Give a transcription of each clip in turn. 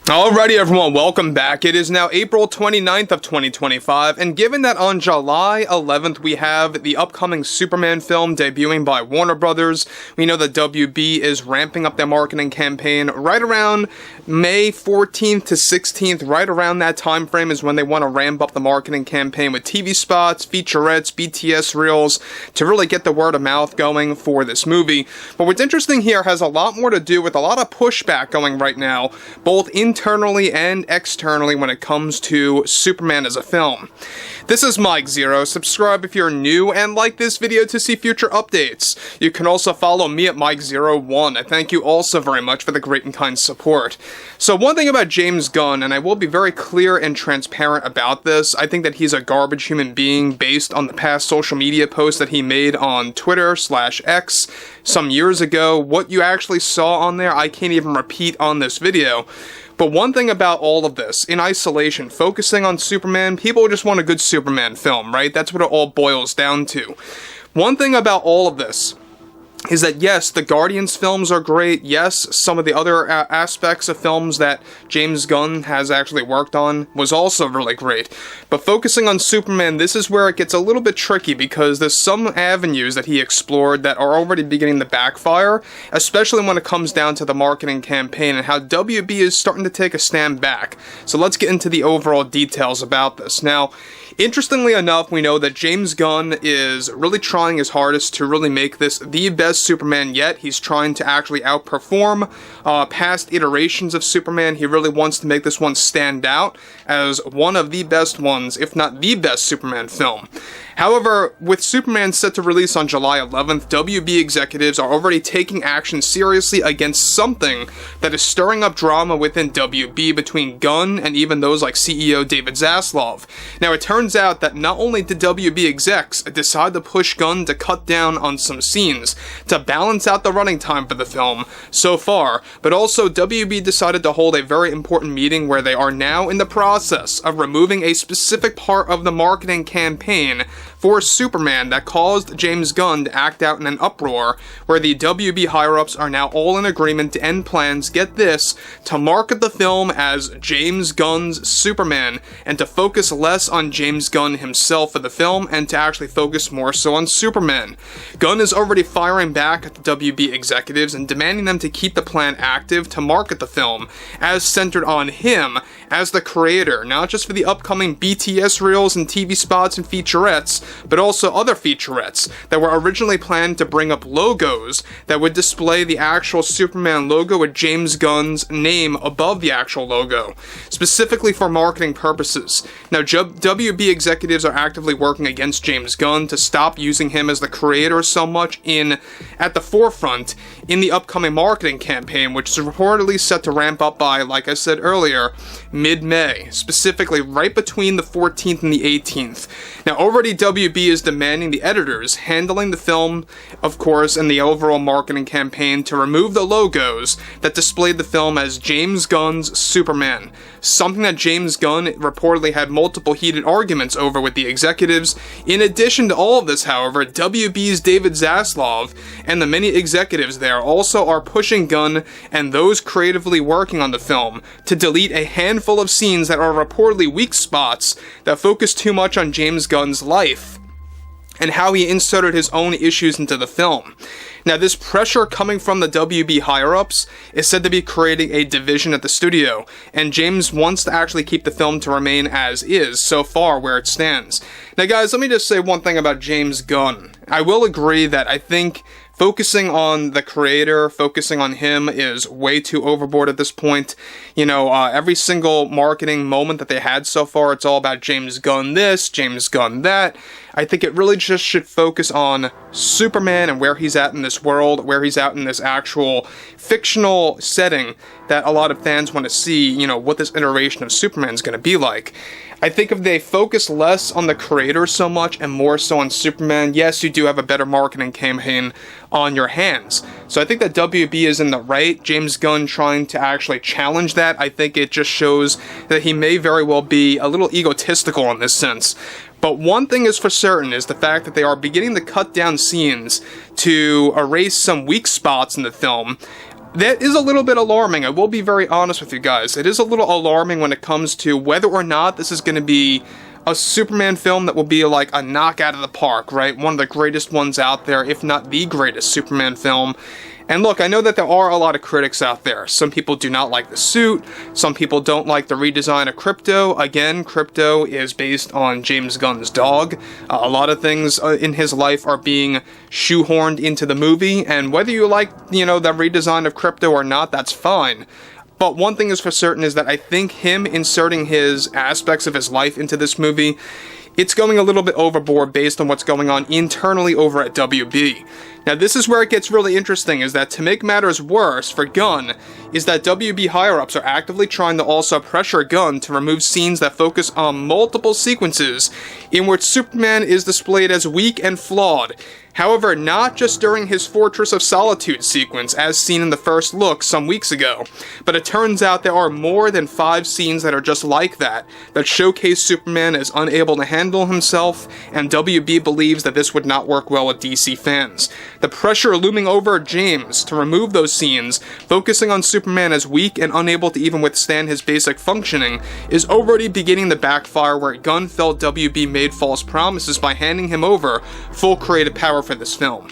Alrighty everyone, welcome back. It is now April 29th of 2025, and given that on July 11th we have the upcoming Superman film debuting by Warner Brothers, we know that WB is ramping up their marketing campaign right around May 14th to 16th, right around that time frame is when they want to ramp up the marketing campaign with TV spots, featurettes, BTS reels, to really get the word of mouth going for this movie. But what's interesting here has a lot more to do with a lot of pushback going right now, both internally and externally when it comes to Superman as a film. This is Mike Zero. Subscribe if you're new and like this video to see future updates. You can also follow me at Mike01. I thank you also very much for the great and kind support. So one thing about James Gunn, and I will be very clear and transparent about this, I think that he's a garbage human being based on the past social media posts that he made on Twitter/X some years ago. What you actually saw on there, I can't even repeat on this video. But one thing about all of this, in isolation, focusing on Superman, people just want a good Superman film, right? That's what it all boils down to. One thing about all of this is that yes, the Guardians films are great, yes, some of the other aspects of films that James Gunn has actually worked on was also really great, but focusing on Superman, this is where it gets a little bit tricky because there's some avenues that he explored that are already beginning to backfire, especially when it comes down to the marketing campaign and how WB is starting to take a stand back. So let's get into the overall details about this. Now, interestingly enough, we know that James Gunn is really trying his hardest to really make this the best Superman yet. He's trying to actually outperform past iterations of Superman. He really wants to make this one stand out as one of the best ones, if not the best Superman film. However, with Superman set to release on July 11th, WB executives are already taking action seriously against something that is stirring up drama within WB between Gunn and even those like CEO David Zaslav. Now, it turns out that not only did WB execs decide to push Gunn to cut down on some scenes to balance out the running time for the film so far, but also WB decided to hold a very important meeting where they are now in the process of removing a specific part of the marketing campaign for Superman that caused James Gunn to act out in an uproar, where the WB higher-ups are now all in agreement to end plans, get this, to market the film as James Gunn's Superman, and to focus less on James Gunn himself for the film, and to actually focus more so on Superman. Gunn is already firing back at the WB executives and demanding them to keep the plan active to market the film as centered on him as the creator, not just for the upcoming BTS reels and TV spots and featurettes, but also other featurettes that were originally planned to bring up logos that would display the actual Superman logo with James Gunn's name above the actual logo, specifically for marketing purposes. Now, WB executives are actively working against James Gunn to stop using him as the creator so much at the forefront in the upcoming marketing campaign, which is reportedly set to ramp up by, like I said earlier, mid-May, specifically right between the 14th and the 18th. Now, already WB is demanding the editors handling the film, of course, and the overall marketing campaign to remove the logos that displayed the film as James Gunn's Superman, something that James Gunn reportedly had multiple heated arguments over with the executives. In addition to all of this, however, WB's David Zaslav and the many executives there also are pushing Gunn and those creatively working on the film to delete a handful of scenes that are reportedly weak spots that focus too much on James Gunn's life and how he inserted his own issues into the film. Now, this pressure coming from the WB higher-ups is said to be creating a division at the studio, and James wants to actually keep the film to remain as is, so far where it stands. Now, guys, let me just say one thing about James Gunn. I will agree that I think focusing on the creator, focusing on him is way too overboard at this point. You know, every single marketing moment that they had so far, it's all about James Gunn this, James Gunn that. I think it really just should focus on Superman and where he's at in this world, where he's at in this actual fictional setting that a lot of fans want to see, you know, what this iteration of Superman is going to be like. I think if they focus less on the creator so much and more so on Superman, yes, you do have a better marketing campaign on your hands. So I think that WB is in the right. James Gunn trying to actually challenge that, I think it just shows that he may very well be a little egotistical in this sense. But one thing is for certain is the fact that they are beginning to cut down scenes to erase some weak spots in the film. That is a little bit alarming. I will be very honest with you guys. It is a little alarming when it comes to whether or not this is going to be a Superman film that will be like a knockout of the park, right? One of the greatest ones out there, if not the greatest Superman film. And look, I know that there are a lot of critics out there. Some people do not like the suit. Some people don't like the redesign of Krypto. Again, Krypto is based on James Gunn's dog. A lot of things in his life are being shoehorned into the movie. And whether you like, the redesign of Krypto or not, that's fine. But one thing is for certain is that I think him inserting his aspects of his life into this movie, it's going a little bit overboard based on what's going on internally over at WB. Now this is where it gets really interesting, is that to make matters worse for Gunn, is that WB higher-ups are actively trying to also pressure Gunn to remove scenes that focus on multiple sequences in which Superman is displayed as weak and flawed. However, not just during his Fortress of Solitude sequence, as seen in the first look some weeks ago, but it turns out there are more than 5 scenes that are just like that showcase Superman as unable to handle himself, and WB believes that this would not work well with DC fans. The pressure looming over James to remove those scenes, focusing on Superman as weak and unable to even withstand his basic functioning, is already beginning to backfire, where Gunn felt WB made false promises by handing him over full creative power for this film.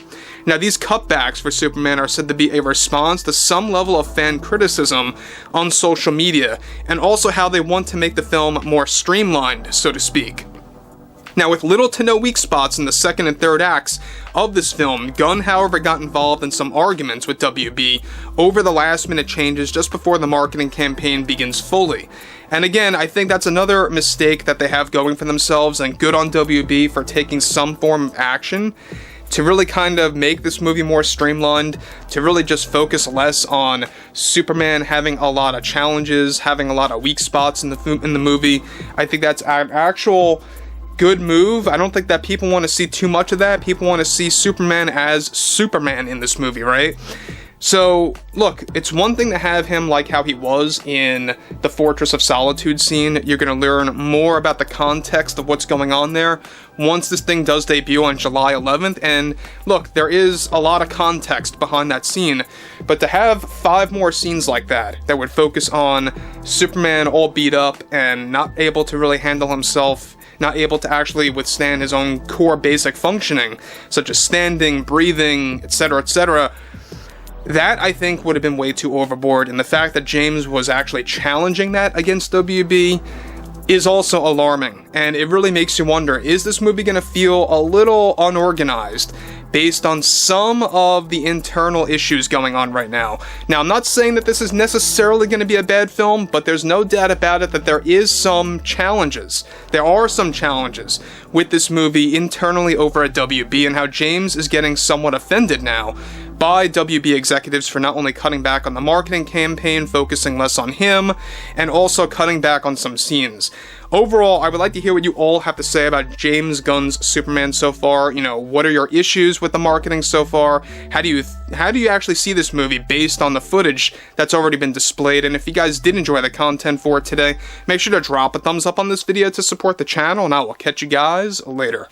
Now, these cutbacks for Superman are said to be a response to some level of fan criticism on social media, and also how they want to make the film more streamlined, so to speak. Now, with little to no weak spots in the second and third acts of this film, Gunn, however, got involved in some arguments with WB over the last-minute changes just before the marketing campaign begins fully. And again, I think that's another mistake that they have going for themselves, and good on WB for taking some form of action to really kind of make this movie more streamlined, to really just focus less on Superman having a lot of challenges, having a lot of weak spots in the movie. I think that's an actual good move. I don't think that people want to see too much of that. People want to see Superman as Superman in this movie, right? So, look, it's one thing to have him like how he was in the Fortress of Solitude scene. You're going to learn more about the context of what's going on there once this thing does debut on July 11th. And look, there is a lot of context behind that scene, but to have 5 more scenes like that would focus on Superman all beat up and not able to really handle himself, not able to actually withstand his own core basic functioning, such as standing, breathing, etc., that, I think, would have been way too overboard, and the fact that James was actually challenging that against WB is also alarming, and it really makes you wonder, is this movie going to feel a little unorganized based on some of the internal issues going on right now? Now, I'm not saying that this is necessarily going to be a bad film, but there's no doubt about it that there is some challenges. There are some challenges with this movie internally over at WB, and how James is getting somewhat offended now by WB executives for not only cutting back on the marketing campaign, focusing less on him, and also cutting back on some scenes. Overall, I would like to hear what you all have to say about James Gunn's Superman so far. What are your issues with the marketing so far? How do you actually see this movie based on the footage that's already been displayed? And if you guys did enjoy the content for it today, make sure to drop a thumbs up on this video to support the channel, and I will catch you guys later.